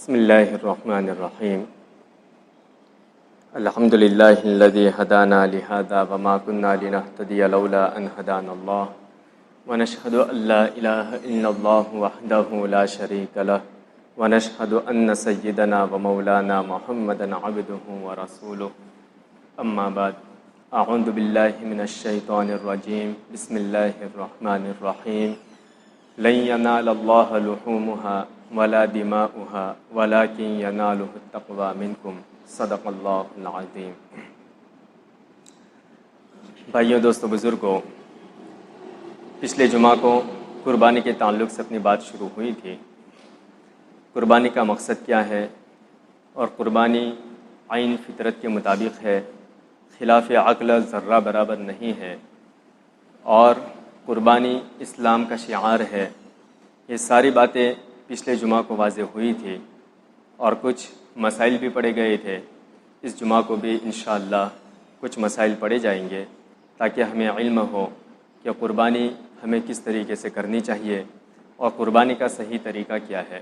بسم اللہ الرحمن الرحیم الحمد للہ الذی ہدانا لہذا وما كنا لنہتدی لولا ان ہدانا اللہ ونشہد ان لا الہ الا اللہ وحدہ لا شریک لہ ونشہد ان سیدنا ومولانا محمدا عبدہ ورسولہ اما بعد اعوذ باللہ من الشیطان الرجیم بسم اللہ الرحمن الرحیم لن ینال اللہ لحومها ولا دماؤها ولكن يناله التقوى منكم صدق اللہ العظیم۔ بھائیوں، دوستوں، بزرگوں، پچھلے جمعہ کو قربانی کے تعلق سے اپنی بات شروع ہوئی تھی۔ قربانی کا مقصد کیا ہے اور قربانی عین فطرت کے مطابق ہے، خلاف عقل ذرہ برابر نہیں ہے، اور قربانی اسلام کا شعار ہے۔ یہ ساری باتیں پچھلے جمعہ کو واضح ہوئی تھی اور کچھ مسائل بھی پڑھے گئے تھے۔ اس جمعہ کو بھی انشاءاللہ کچھ مسائل پڑھے جائیں گے تاکہ ہمیں علم ہو کہ قربانی ہمیں کس طریقے سے کرنی چاہیے اور قربانی کا صحیح طریقہ کیا ہے۔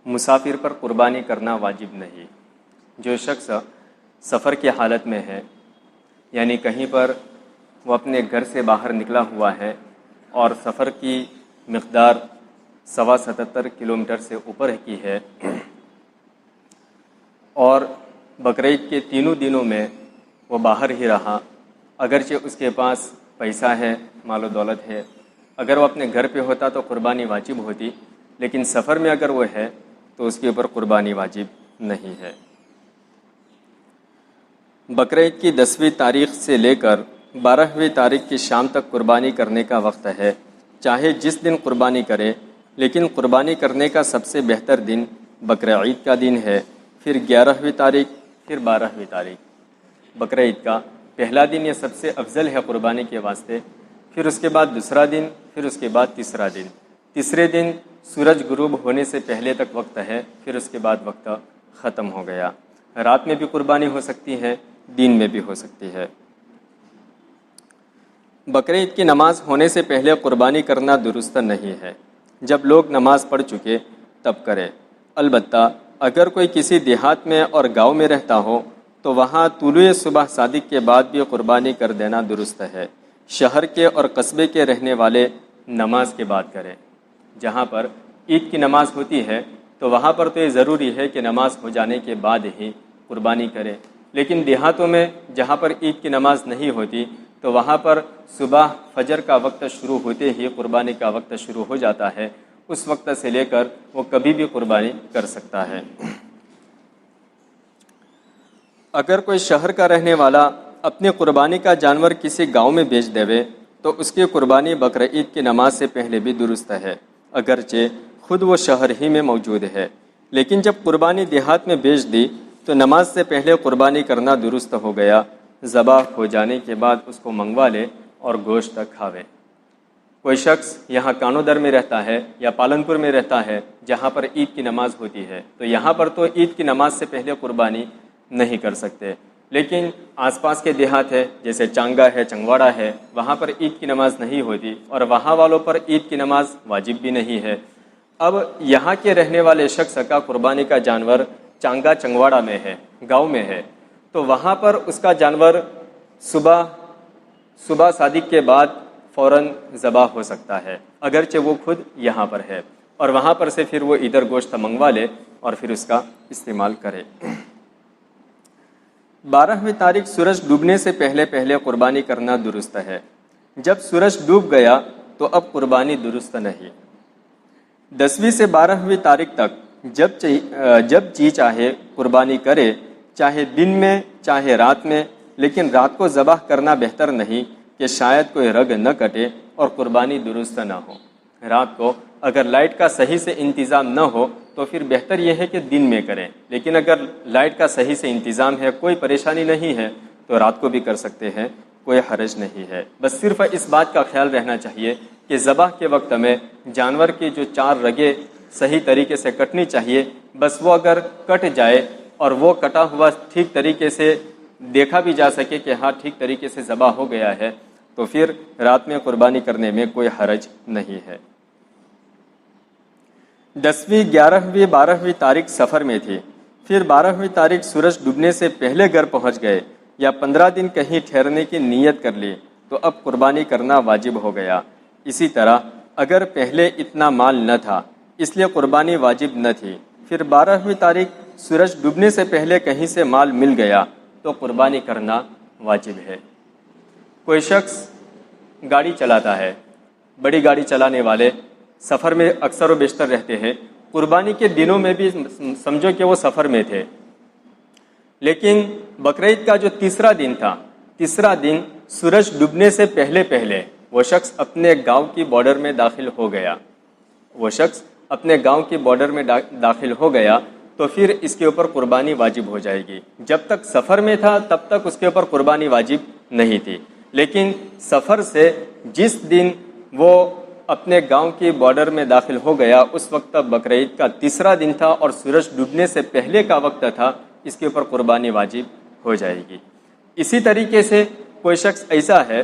مسافر پر قربانی کرنا واجب نہیں۔ جو شخص سفر کی حالت میں ہے، یعنی کہیں پر وہ اپنے گھر سے باہر نکلا ہوا ہے اور سفر کی مقدار 77 کلومیٹر سے اوپر کی ہے، اور بقرعید کے تینوں دنوں میں وہ باہر ہی رہا، اگرچہ اس کے پاس پیسہ ہے، مال و دولت ہے، اگر وہ اپنے گھر پہ ہوتا تو قربانی واجب ہوتی، لیکن سفر میں اگر وہ ہے تو اس کے اوپر قربانی واجب نہیں ہے۔ بقرعید کی 10ویں تاریخ سے لے کر 12ویں تاریخ کی شام تک قربانی کرنے کا وقت ہے، چاہے جس دن قربانی کرے، لیکن قربانی کرنے کا سب سے بہتر دن بقرعید کا دن ہے، پھر 11ویں تاریخ، پھر 12ویں تاریخ۔ بقرعید کا پہلا دن یہ سب سے افضل ہے قربانی کے واسطے، پھر اس کے بعد دوسرا دن، پھر اس کے بعد تیسرا دن۔ تیسرے دن سورج غروب ہونے سے پہلے تک وقت ہے، پھر اس کے بعد وقت ختم ہو گیا۔ رات میں بھی قربانی ہو سکتی ہے، دن میں بھی ہو سکتی ہے۔ بقرعید کی نماز ہونے سے پہلے قربانی کرنا درست نہیں ہے، جب لوگ نماز پڑھ چکے تب کرے۔ البتہ اگر کوئی کسی دیہات میں اور گاؤں میں رہتا ہو تو وہاں طلوع صبح صادق کے بعد بھی قربانی کر دینا درست ہے۔ شہر کے اور قصبے کے رہنے والے نماز کے بعد کریں۔ جہاں پر عید کی نماز ہوتی ہے تو وہاں پر تو یہ ضروری ہے کہ نماز ہو جانے کے بعد ہی قربانی کریں، لیکن دیہاتوں میں جہاں پر عید کی نماز نہیں ہوتی تو وہاں پر صبح فجر کا وقت شروع ہوتے ہی قربانی کا وقت شروع ہو جاتا ہے، اس وقت سے لے کر وہ کبھی بھی قربانی کر سکتا ہے۔ اگر کوئی شہر کا رہنے والا اپنی قربانی کا جانور کسی گاؤں میں بیچ دے تو اس کی قربانی بقرعید کی نماز سے پہلے بھی درست ہے، اگرچہ خود وہ شہر ہی میں موجود ہے، لیکن جب قربانی دیہات میں بیچ دی تو نماز سے پہلے قربانی کرنا درست ہو گیا۔ ذبح ہو جانے کے بعد اس کو منگوا لے اور گوشت کھاوے۔ کوئی شخص یہاں کانودر میں رہتا ہے یا پالنپور میں رہتا ہے جہاں پر عید کی نماز ہوتی ہے، تو یہاں پر تو عید کی نماز سے پہلے قربانی نہیں کر سکتے، لیکن آس پاس کے دیہات ہے جیسے چانگا ہے، چنگواڑا ہے، وہاں پر عید کی نماز نہیں ہوتی اور وہاں والوں پر عید کی نماز واجب بھی نہیں ہے۔ اب یہاں کے رہنے والے شخص کا قربانی کا جانور چانگا چنگواڑا میں ہے، گاؤں میں ہے، تو وہاں پر اس کا جانور صبح صادق کے بعد فوراً ذبح ہو سکتا ہے، اگرچہ وہ خود یہاں پر ہے، اور وہاں پر سے پھر وہ ادھر گوشت منگوا لے اور پھر اس کا استعمال کرے۔ 12ویں تاریخ سورج ڈوبنے سے پہلے قربانی کرنا درست ہے۔ جب سورج ڈوب گیا تو اب قربانی درست نہیں۔ 10ویں سے 12ویں تاریخ تک جب جی چاہے قربانی کرے، چاہے دن میں چاہے رات میں، لیکن رات کو ذبح کرنا بہتر نہیں کہ شاید کوئی رگ نہ کٹے اور قربانی درست نہ ہو۔ رات کو اگر لائٹ کا صحیح سے انتظام نہ ہو تو پھر بہتر یہ ہے کہ دن میں کریں، لیکن اگر لائٹ کا صحیح سے انتظام ہے، کوئی پریشانی نہیں ہے تو رات کو بھی کر سکتے ہیں، کوئی حرج نہیں ہے۔ بس صرف اس بات کا خیال رہنا چاہیے کہ ذبح کے وقت میں جانور کی جو 4 رگیں صحیح طریقے سے کٹنی چاہیے، بس وہ اگر کٹ جائے اور وہ کٹا ہوا ٹھیک طریقے سے دیکھا بھی جا سکے کہ ہاں ٹھیک طریقے سے ذبح ہو گیا ہے، تو پھر رات میں قربانی کرنے میں کوئی حرج نہیں ہے۔ 10ویں، 11ویں، 12ویں تاریخ سفر میں تھی، پھر 12ویں تاریخ سورج ڈوبنے سے پہلے گھر پہنچ گئے یا 15 دن کہیں ٹھہرنے کی نیت کر لی تو اب قربانی کرنا واجب ہو گیا۔ اسی طرح اگر پہلے اتنا مال نہ تھا اس لیے قربانی واجب نہ تھی، پھر 12ویں تاریخ سورج ڈوبنے سے پہلے کہیں سے مال مل گیا تو قربانی کرنا واجب ہے۔ کوئی شخص گاڑی چلاتا ہے، بڑی گاڑی چلانے والے سفر میں اکثر و بیشتر رہتے ہیں، قربانی کے دنوں میں بھی سمجھو کہ وہ سفر میں تھے، لیکن بقرعید کا جو تیسرا دن تھا، تیسرا دن سورج ڈوبنے سے پہلے پہلے وہ شخص اپنے گاؤں کی بارڈر میں داخل ہو گیا، وہ شخص اپنے گاؤں کی بارڈر میں داخل ہو گیا تو پھر اس کے اوپر قربانی واجب ہو جائے گی۔ جب تک سفر میں تھا تب تک اس کے اوپر قربانی واجب نہیں تھی، لیکن سفر سے جس دن وہ اپنے گاؤں کی بارڈر میں داخل ہو گیا اس وقت بقرعید کا تیسرا دن تھا اور سورج ڈوبنے سے پہلے کا وقت تھا، اس کے اوپر قربانی واجب ہو جائے گی۔ اسی طریقے سے کوئی شخص ایسا ہے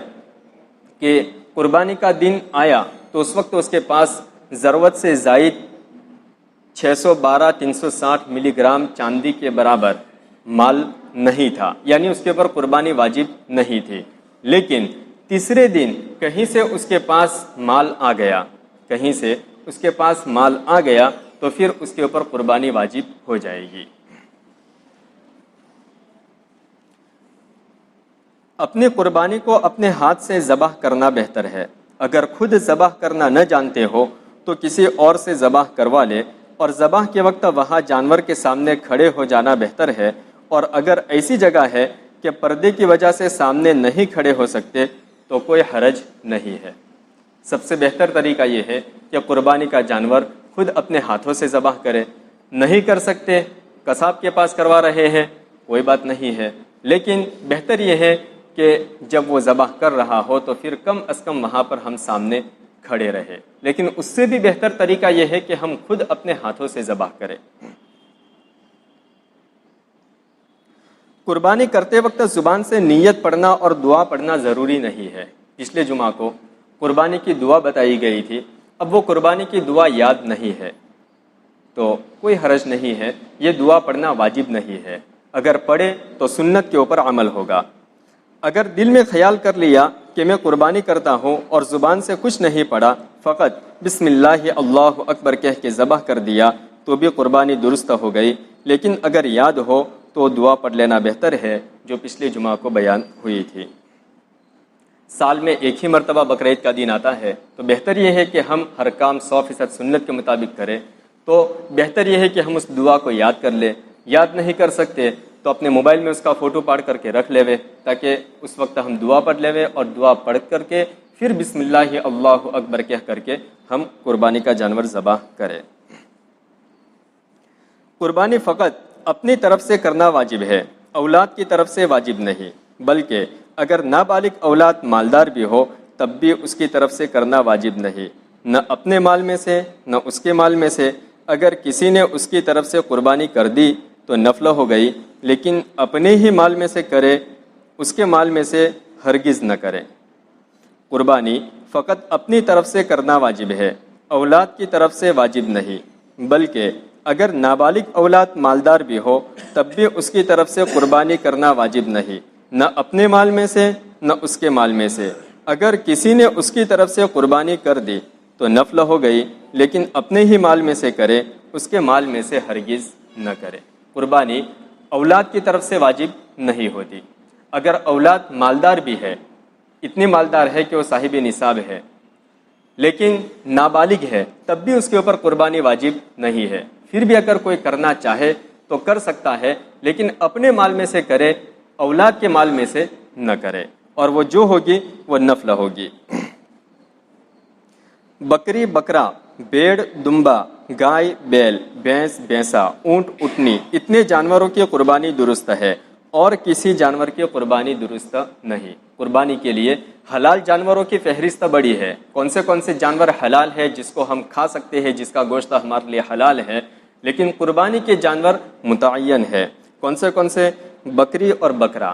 کہ قربانی کا دن آیا تو اس وقت اس کے پاس ضرورت سے زائد 612 360 ملی گرام چاندی کے برابر مال نہیں تھا، یعنی اس کے اوپر قربانی واجب نہیں تھی، لیکن تیسرے دن کہیں سے اس کے پاس مال آ گیا، کہیں سے اس کے پاس مال آ گیا تو پھر اس کے اوپر قربانی واجب ہو جائے گی۔ اپنی قربانی کو اپنے ہاتھ سے ذبح کرنا بہتر ہے۔ اگر خود ذبح کرنا نہ جانتے ہو تو کسی اور سے ذبح کروا لے، اور ذبح کے وقت وہاں جانور کے سامنے کھڑے ہو جانا بہتر ہے، اور اگر ایسی جگہ ہے کہ پردے کی وجہ سے سامنے نہیں کھڑے ہو سکتے تو کوئی حرج نہیں ہے۔ سب سے بہتر طریقہ یہ ہے کہ قربانی کا جانور خود اپنے ہاتھوں سے ذبح کرے، نہیں کر سکتے قصاب کے پاس کروا رہے ہیں کوئی بات نہیں ہے، لیکن بہتر یہ ہے کہ جب وہ ذبح کر رہا ہو تو پھر کم از کم وہاں پر ہم سامنے کھڑے رہے، لیکن اس سے بھی بہتر طریقہ یہ ہے کہ ہم خود اپنے ہاتھوں سے ذبح کریں۔ قربانی کرتے وقت زبان سے نیت پڑھنا اور دعا پڑھنا ضروری نہیں ہے۔ پچھلے جمعہ کو قربانی کی دعا بتائی گئی تھی، اب وہ قربانی کی دعا یاد نہیں ہے تو کوئی حرج نہیں ہے، یہ دعا پڑھنا واجب نہیں ہے، اگر پڑھے تو سنت کے اوپر عمل ہوگا۔ اگر دل میں خیال کر لیا کہ میں قربانی کرتا ہوں اور زبان سے کچھ نہیں پڑھا، فقط بسم اللہ اللہ اکبر کہہ کے ذبح کر دیا تو بھی قربانی درست ہو گئی، لیکن اگر یاد ہو تو دعا پڑھ لینا بہتر ہے جو پچھلے جمعہ کو بیان ہوئی تھی۔ سال میں ایک ہی مرتبہ بقرعید کا دن آتا ہے تو بہتر یہ ہے کہ ہم ہر کام 100% سنت کے مطابق کریں، تو بہتر یہ ہے کہ ہم اس دعا کو یاد کر لیں، یاد نہیں کر سکتے تو اپنے موبائل میں اس کا فوٹو پاڑ کر کے رکھ لے تاکہ اس وقت ہم دعا پڑھ لے اور دعا پڑھ کر کے پھر بسم اللہ اللہ اکبر کہہ کر کے ہم قربانی کا جانور ذبح کریں۔ قربانی فقط اپنی طرف سے کرنا واجب ہے، اولاد کی طرف سے واجب نہیں، بلکہ اگر نابالغ اولاد مالدار بھی ہو تب بھی اس کی طرف سے کرنا واجب نہیں، نہ اپنے مال میں سے نہ اس کے مال میں سے۔ اگر کسی نے اس کی طرف سے قربانی کر دی تو نفل ہو گئی، لیکن اپنے ہی مال میں سے کرے، اس کے مال میں سے ہرگز نہ کرے۔ قربانی فقط اپنی طرف سے کرنا واجب ہے، اولاد کی طرف سے واجب نہیں، بلکہ اگر نابالغ اولاد مالدار بھی ہو تب بھی اس کی طرف سے قربانی کرنا واجب نہیں، نہ اپنے مال میں سے نہ اس کے مال میں سے۔ اگر کسی نے اس کی طرف سے قربانی کر دی تو نفل ہو گئی، لیکن اپنے ہی مال میں سے کرے، اس کے مال میں سے ہرگز نہ کرے۔ قربانی اولاد کی طرف سے واجب نہیں ہوتی، اگر اولاد مالدار بھی ہے، اتنی مالدار ہے کہ وہ صاحب نصاب ہے، لیکن نابالغ ہے تب بھی اس کے اوپر قربانی واجب نہیں ہے، پھر بھی اگر کوئی کرنا چاہے تو کر سکتا ہے، لیکن اپنے مال میں سے کرے، اولاد کے مال میں سے نہ کرے، اور وہ جو ہوگی وہ نفل ہوگی۔ بکری بکرا، بیڑ دمبا، گائے بیل، بھینس بھینسا، اونٹ اونٹنی، اتنے جانوروں کی قربانی درست ہے، اور کسی جانور کی قربانی درست نہیں۔ قربانی کے لیے حلال جانوروں کی فہرست بڑی ہے، کون سے جانور حلال ہے جس کو ہم کھا سکتے ہیں، جس کا گوشت ہمارے لیے حلال ہے، لیکن قربانی کے جانور متعین ہے۔ کون سے بکری اور بکرا،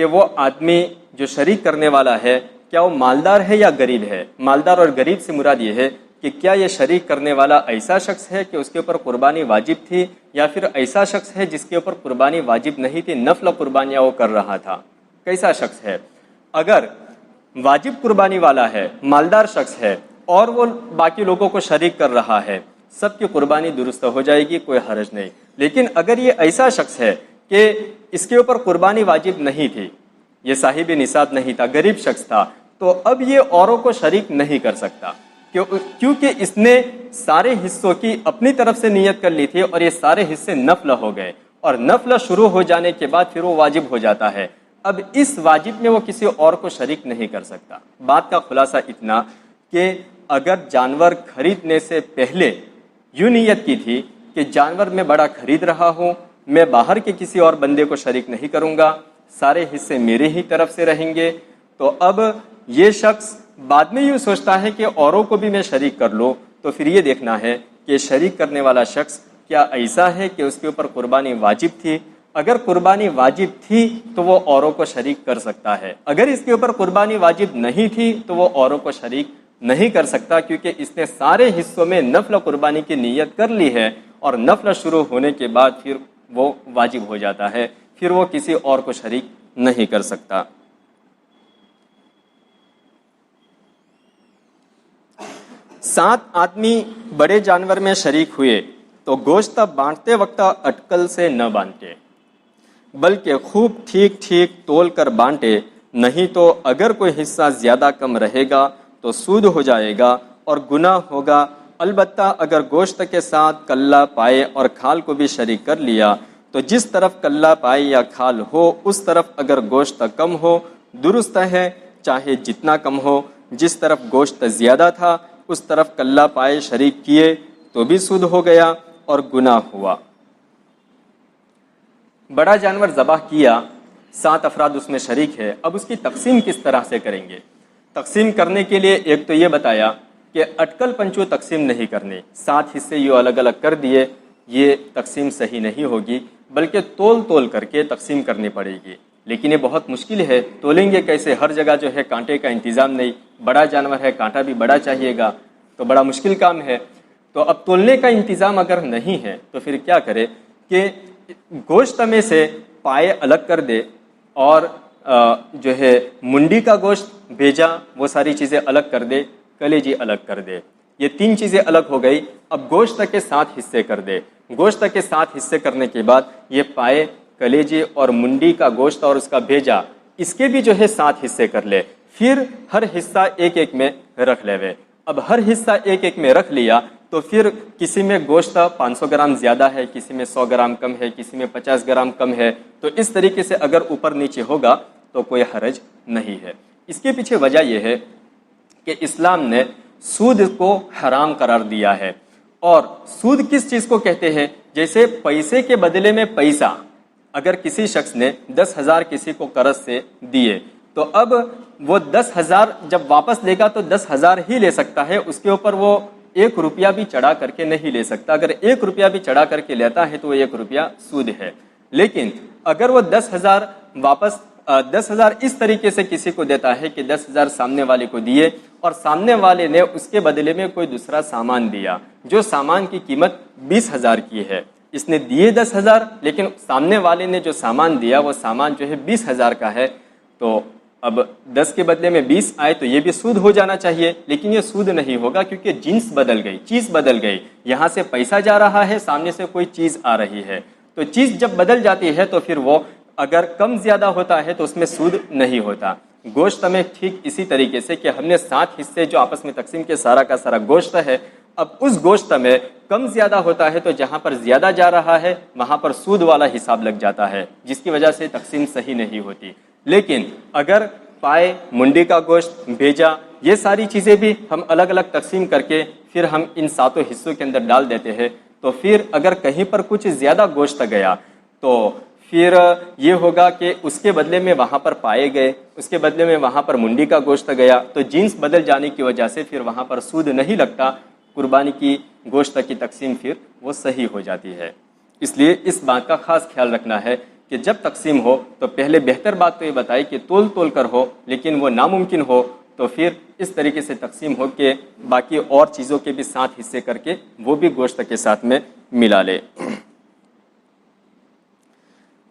کہ وہ آدمی جو شریک کرنے والا ہے کیا وہ مالدار ہے یا غریب ہے. مالدار اور غریب سے مراد یہ ہے کہ کیا یہ شریک کرنے والا ایسا شخص ہے کہ اس کے اوپر قربانی واجب تھی، یا پھر ایسا شخص ہے جس کے اوپر قربانی واجب نہیں تھی، نفل قربانیاں وہ کر رہا تھا. کیسا شخص ہے؟ اگر واجب قربانی والا ہے، مالدار شخص ہے اور وہ باقی لوگوں کو شریک کر رہا ہے، سب کی قربانی درست ہو جائے گی، کوئی حرج نہیں. لیکن اگر یہ ایسا شخص ہے کہ اس کے اوپر قربانی واجب نہیں تھی، یہ صاحب نصاب نہیں تھا، غریب شخص تھا، تو اب یہ اوروں کو شریک نہیں کر سکتا، کیونکہ اس نے سارے حصوں کی اپنی طرف سے نیت کر لی تھی اور یہ سارے حصے نفل ہو گئے، اور نفل شروع ہو جانے کے بعد پھر وہ واجب ہو جاتا ہے. اب اس واجب میں وہ کسی اور کو شریک نہیں کر سکتا. بات کا خلاصہ اتنا کہ اگر جانور خریدنے سے پہلے یوں نیت کی تھی کہ جانور میں بڑا خرید رہا ہوں، میں باہر کے کسی اور بندے کو شریک نہیں کروں گا، سارے حصے میرے ہی طرف سے رہیں گے، تو اب یہ شخص بعد میں یوں سوچتا ہے کہ اوروں کو بھی میں شریک کر لوں. تو پھر یہ دیکھنا ہے کہ شریک کرنے والا شخص کیا ایسا ہے کہ اس کے اوپر قربانی واجب تھی. اگر قربانی واجب تھی تو وہ اوروں کو شریک کر سکتا ہے، اگر اس کے اوپر قربانی واجب نہیں تھی تو وہ اوروں کو شریک نہیں کر سکتا، کیونکہ اس نے سارے حصوں میں نفل قربانی کی نیت کر لی ہے، اور نفل شروع ہونے کے بعد پھر وہ واجب ہو جاتا ہے، پھر وہ کسی اور کو شریک نہیں کر سکتا. سات آدمی بڑے جانور میں شریک ہوئے تو گوشت بانٹتے وقت اٹکل سے نہ بانٹے، بلکہ خوب ٹھیک ٹھیک تول کر بانٹے، نہیں تو اگر کوئی حصہ زیادہ کم رہے گا تو سود ہو جائے گا اور گناہ ہوگا. البتہ اگر گوشت کے ساتھ کلہ پائے اور کھال کو بھی شریک کر لیا تو جس طرف کلہ پائے یا کھال ہو اس طرف اگر گوشت کم ہو درست ہے، چاہے جتنا کم ہو. جس طرف گوشت زیادہ تھا اس طرف کلہ پائے شریک کیے تو بھی سود ہو گیا اور گناہ ہوا. بڑا جانور ذبح کیا، 7 افراد اس میں شریک ہے، اب اس کی تقسیم کس طرح سے کریں گے؟ تقسیم کرنے کے لیے ایک تو یہ بتایا کہ اٹکل پنچو تقسیم نہیں کرنی، 7 حصے یہ الگ الگ کر دیے، یہ تقسیم صحیح نہیں ہوگی، بلکہ تول تول کر کے تقسیم کرنی پڑے گی. لیکن یہ بہت مشکل ہے، تولیں گے کیسے؟ ہر جگہ جو ہے کانٹے کا انتظام نہیں، بڑا جانور ہے، کانٹا بھی بڑا چاہیے گا، تو بڑا مشکل کام ہے. تو اب تولنے کا انتظام اگر نہیں ہے تو پھر کیا کرے کہ گوشت میں سے پائے الگ کر دے، اور جو ہے منڈی کا گوشت بھیجا وہ ساری چیزیں الگ کر دے، کلیجی الگ کر دے. یہ 3 چیزیں الگ ہو گئی. اب گوشت کے 7 حصے کر دے. گوشت کے 7 حصے کرنے کے بعد یہ پائے، کلیجی اور منڈی کا گوشت اور اس کا بھیجا، اس کے بھی جو ہے 7 حصے کر لے. پھر ہر حصہ ایک ایک میں رکھ لے وے. اب ہر حصہ ایک ایک میں رکھ لیا تو پھر کسی میں گوشت 500 گرام زیادہ ہے، کسی میں 100 گرام کم ہے، کسی میں 50 گرام کم ہے، تو اس طریقے سے اگر اوپر نیچے ہوگا تو کوئی حرج نہیں ہے. اس کے پیچھے وجہ یہ ہے کہ اسلام نے سود کو حرام قرار دیا ہے. اور سود کس چیز کو کہتے ہیں؟ جیسے پیسے کے بدلے میں پیسہ، اگر کسی شخص نے 10,000 کسی کو قرض سے دیے تو اب وہ 10,000 جب واپس لے گا تو 10,000 ہی لے سکتا ہے، اس کے اوپر وہ 1 روپیہ بھی چڑھا کر کے نہیں لے سکتا. اگر 1 روپیہ بھی چڑھا کر کے لیتا ہے تو وہ 1 روپیہ سود ہے. لیکن اگر وہ 10,000 واپس 10,000 اس طریقے سے کسی کو دیتا ہے کہ 10,000 سامنے والے کو دیے اور سامنے والے نے اس کے بدلے میں کوئی دوسرا سامان دیا جو سامان کی قیمت 20,000 کی ہے، اس نے دیے 10,000 لیکن سامنے والے نے جو سامان دیا وہ سامان جو ہے 20,000 کا ہے، تو اب 10 کے بدلے میں 20 آئے تو یہ بھی سود ہو جانا چاہیے. لیکن یہ سود نہیں ہوگا کیونکہ جنس بدل گئی، چیز بدل گئی. یہاں سے پیسہ جا رہا ہے، سامنے سے کوئی چیز آ رہی ہے، تو چیز جب بدل جاتی ہے تو پھر وہ اگر کم زیادہ ہوتا ہے تو اس میں سود نہیں ہوتا. گوشت میں ٹھیک اسی طریقے سے کہ ہم نے 7 حصے جو آپس میں تقسیم کے سارا کا سارا گوشت ہے، اب اس گوشت میں کم زیادہ ہوتا ہے تو جہاں پر زیادہ جا رہا ہے وہاں پر سود والا حساب لگ جاتا ہے، جس کی وجہ سے تقسیم صحیح نہیں ہوتی. لیکن اگر پائے، منڈی کا گوشت، بھیجا، یہ ساری چیزیں بھی ہم الگ الگ تقسیم کر کے پھر ہم ان 7 حصوں کے اندر ڈال دیتے ہیں، تو پھر اگر کہیں پر کچھ زیادہ گوشت گیا تو پھر یہ ہوگا کہ اس کے بدلے میں وہاں پر پائے گئے، اس کے بدلے میں وہاں پر منڈی کا گوشت گیا، تو جنس بدل جانے کی وجہ سے پھر وہاں پر سود نہیں لگتا، قربانی کی گوشت کی تقسیم پھر وہ صحیح ہو جاتی ہے. اس لیے اس بات کا خاص خیال رکھنا ہے کہ جب تقسیم ہو تو پہلے بہتر بات تو یہ بتائی کہ تول تول کر ہو، لیکن وہ ناممکن ہو تو پھر اس طریقے سے تقسیم ہو کہ باقی اور چیزوں کے بھی ساتھ حصے کر کے وہ بھی گوشت کے ساتھ میں ملا لے۔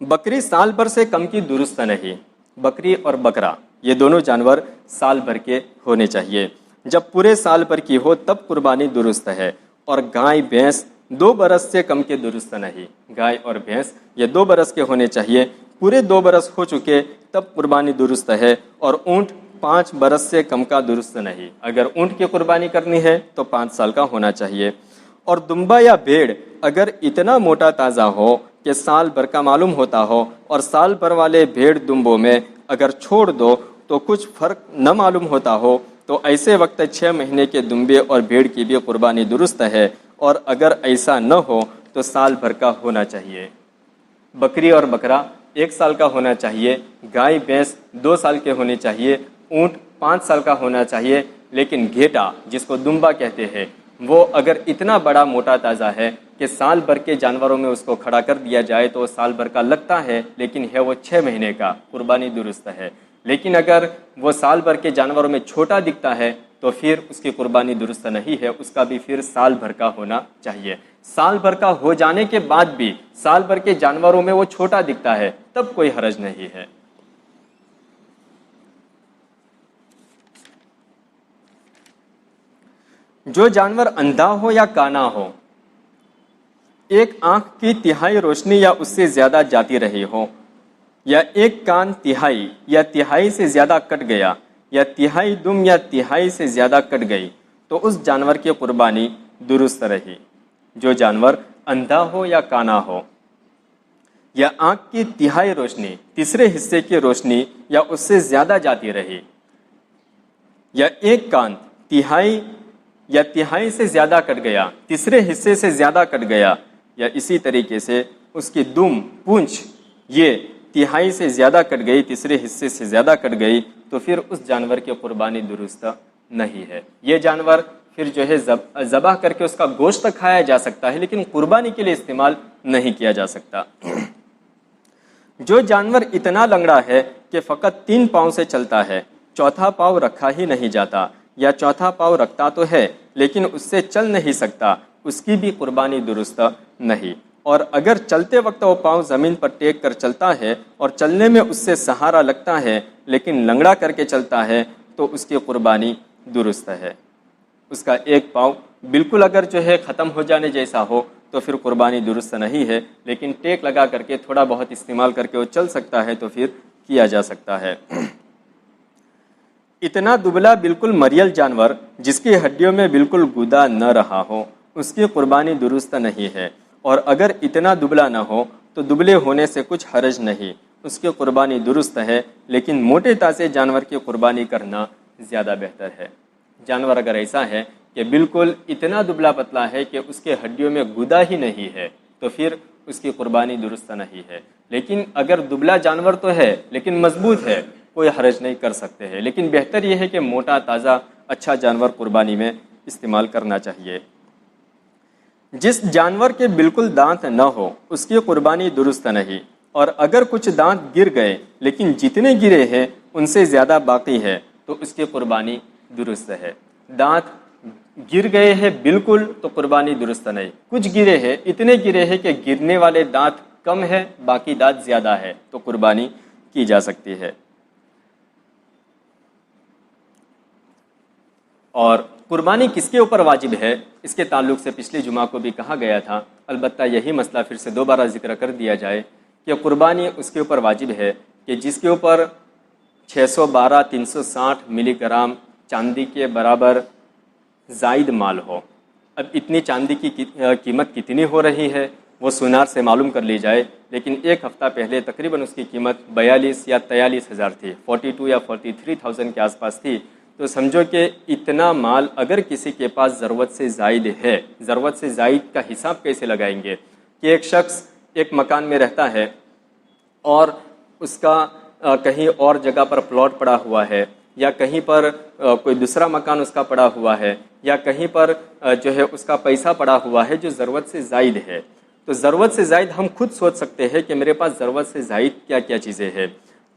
بکری سال بھر سے کم کی درست نہیں۔ بکری اور بکرا یہ دونوں جانور سال بھر کے ہونے چاہیے۔ جب پورے سال بھر کی ہو تب قربانی درست ہے، اور گائے بھینس 2 برس سے کم کے درست نہیں۔ گائے اور بھینس یہ 2 برس کے ہونے چاہیے، پورے 2 برس ہو چکے تب قربانی درست ہے، اور اونٹ 5 برس سے کم کا درست نہیں۔ اگر اونٹ کی قربانی کرنی ہے تو 5 سال کا ہونا چاہیے۔ اور دمبا یا بھیڑ اگر اتنا موٹا تازہ ہو کہ سال بھر کا معلوم ہوتا ہو، اور سال بھر والے بھیڑ دمبوں میں اگر چھوڑ دو تو کچھ فرق نہ معلوم ہوتا ہو، تو ایسے وقت 6 مہینے کے دمبے اور بھیڑ کی بھی قربانی درست ہے، اور اگر ایسا نہ ہو تو سال بھر کا ہونا چاہیے۔ بکری اور بکرا 1 سال کا ہونا چاہیے، گائے بھینس 2 سال کے ہونے چاہیے، اونٹ 5 سال کا ہونا چاہیے، لیکن گھیٹا جس کو دمبا کہتے ہیں وہ اگر اتنا بڑا موٹا تازہ ہے کہ سال بھر کے جانوروں میں اس کو کھڑا کر دیا جائے تو سال بھر کا لگتا ہے، لیکن ہے وہ 6 مہینے کا، قربانی درست ہے۔ لیکن اگر وہ سال بھر کے جانوروں میں چھوٹا دکھتا ہے تو پھر اس کی قربانی درست نہیں ہے، اس کا بھی پھر سال بھر کا ہونا چاہیے۔ سال بھر کا ہو جانے کے بعد بھی سال بھر کے جانوروں میں وہ چھوٹا دکھتا ہے تب کوئی حرج نہیں ہے۔ جو جانور اندھا ہو یا کانا ہو، ایک آنکھ کی تہائی روشنی یا اس سے زیادہ جاتی رہی ہو، یا ایک کان تہائی یا تہائی سے زیادہ کٹ گیا، یا تہائی دم یا تہائی سے زیادہ کٹ گئی، تو اس جانور کی قربانی درست رہی۔ جو جانور اندھا ہو یا کانا ہو، یا آنکھ کی تہائی روشنی، تیسرے حصے کی روشنی یا اس سے زیادہ جاتی رہی، یا ایک کان تہائی یا تہائی سے زیادہ کٹ گیا، تیسرے حصے سے زیادہ کٹ گیا، یا اسی طریقے سے اس کی دم پونچھ یہ تہائی سے زیادہ کٹ گئی، تیسرے حصے سے زیادہ کٹ گئی، تو پھر اس جانور کی قربانی درست نہیں ہے۔ یہ جانور پھر جو ہے ذبح کر کے اس کا گوشت کھایا جا سکتا ہے، لیکن قربانی کے لیے استعمال نہیں کیا جا سکتا۔ جو جانور اتنا لنگڑا ہے کہ فقط 3 پاؤں سے چلتا ہے، چوتھا پاؤں رکھا ہی نہیں جاتا، یا چوتھا پاؤں رکھتا تو ہے لیکن اس سے چل نہیں سکتا، اس کی بھی قربانی درست نہیں۔ اور اگر چلتے وقت وہ پاؤں زمین پر ٹیک کر چلتا ہے اور چلنے میں اس سے سہارا لگتا ہے لیکن لنگڑا کر کے چلتا ہے تو اس کی قربانی درست ہے۔ اس کا ایک پاؤں بالکل اگر جو ہے ختم ہو جانے جیسا ہو تو پھر قربانی درست نہیں ہے، لیکن ٹیک لگا کر کے تھوڑا بہت استعمال کر کے وہ چل سکتا ہے تو پھر کیا جا سکتا ہے۔ اتنا دبلا بالکل مریل جانور جس کی ہڈیوں میں بالکل گودا نہ رہا ہو، اس کی قربانی درست نہیں ہے، اور اگر اتنا دبلا نہ ہو تو دبلے ہونے سے کچھ حرج نہیں، اس کی قربانی درست ہے، لیکن موٹے تازے جانور کی قربانی کرنا زیادہ بہتر ہے۔ جانور اگر ایسا ہے کہ بالکل اتنا دبلا پتلا ہے کہ اس کے ہڈیوں میں گودا ہی نہیں ہے تو پھر اس کی قربانی درست نہیں ہے۔ لیکن اگر دبلا جانور تو ہے لیکن مضبوط ہے، کوئی حرج نہیں کر سکتے ہیں، لیکن بہتر یہ ہے کہ موٹا تازہ اچھا جانور قربانی میں استعمال کرنا چاہیے۔ جس جانور کے بالکل دانت نہ ہو اس کی قربانی درست نہیں، اور اگر کچھ دانت گر گئے لیکن جتنے گرے ہیں ان سے زیادہ باقی ہے تو اس کی قربانی درست ہے۔ دانت گر گئے ہیں بالکل تو قربانی درست نہیں، کچھ گرے ہیں، اتنے گرے ہیں کہ گرنے والے دانت کم ہے باقی دانت زیادہ ہے تو قربانی کی جا سکتی ہے۔ اور قربانی کس کے اوپر واجب ہے، اس کے تعلق سے پچھلے جمعہ کو بھی کہا گیا تھا، البتہ یہی مسئلہ پھر سے دوبارہ ذکر کر دیا جائے کہ قربانی اس کے اوپر واجب ہے کہ جس کے اوپر 612-360 ملی گرام چاندی کے برابر زائد مال ہو۔ اب اتنی چاندی کی قیمت کتنی ہو رہی ہے وہ سونار سے معلوم کر لی جائے، لیکن ایک ہفتہ پہلے تقریباً اس کی قیمت 42 یا 43 ہزار تھی، 42 یا 43,000 کے آس پاس تھی۔ تو سمجھو کہ اتنا مال اگر کسی کے پاس ضرورت سے زائد ہے، ضرورت سے زائد کا حساب کیسے لگائیں گے کہ ایک شخص ایک مکان میں رہتا ہے اور اس کا کہیں اور جگہ پر پلاٹ پڑا ہوا ہے، یا کہیں پر کوئی دوسرا مکان اس کا پڑا ہوا ہے، یا کہیں پر جو ہے اس کا پیسہ پڑا ہوا ہے جو ضرورت سے زائد ہے، تو ضرورت سے زائد ہم خود سوچ سکتے ہیں کہ میرے پاس ضرورت سے زائد کیا کیا چیزیں ہیں،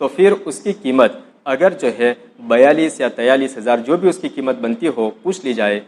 تو پھر اس کی قیمت اگر جو ہے 42 یا 43 ہزار جو بھی اس کی قیمت بنتی ہو پوچھ لی جائے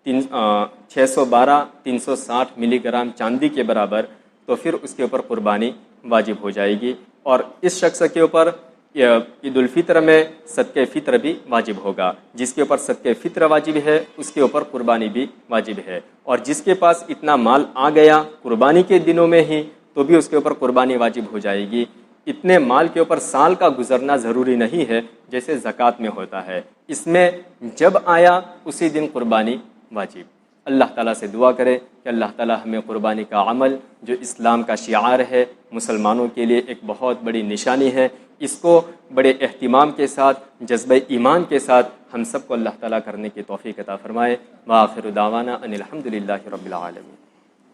612 360 ملی گرام چاندی کے برابر، تو پھر اس کے اوپر قربانی واجب ہو جائے گی، اور اس شخص کے اوپر عید الفطر میں صدقہ فطر بھی واجب ہوگا۔ جس کے اوپر صدقہ فطر واجب ہے اس کے اوپر قربانی بھی واجب ہے، اور جس کے پاس اتنا مال آ گیا قربانی کے دنوں میں ہی تو بھی اس کے اوپر قربانی واجب ہو جائے گی۔ اتنے مال کے اوپر سال کا گزرنا ضروری نہیں ہے جیسے زکوٰۃ میں ہوتا ہے، اس میں جب آیا اسی دن قربانی واجب۔ اللہ تعالیٰ سے دعا کرے کہ اللہ تعالیٰ ہمیں قربانی کا عمل جو اسلام کا شعار ہے، مسلمانوں کے لیے ایک بہت بڑی نشانی ہے، اس کو بڑے اہتمام کے ساتھ، جذبہ ایمان کے ساتھ ہم سب کو اللہ تعالیٰ کرنے کی توفیق عطا فرمائے۔ وآخر دعوانا ان الحمد للہ رب العالمین۔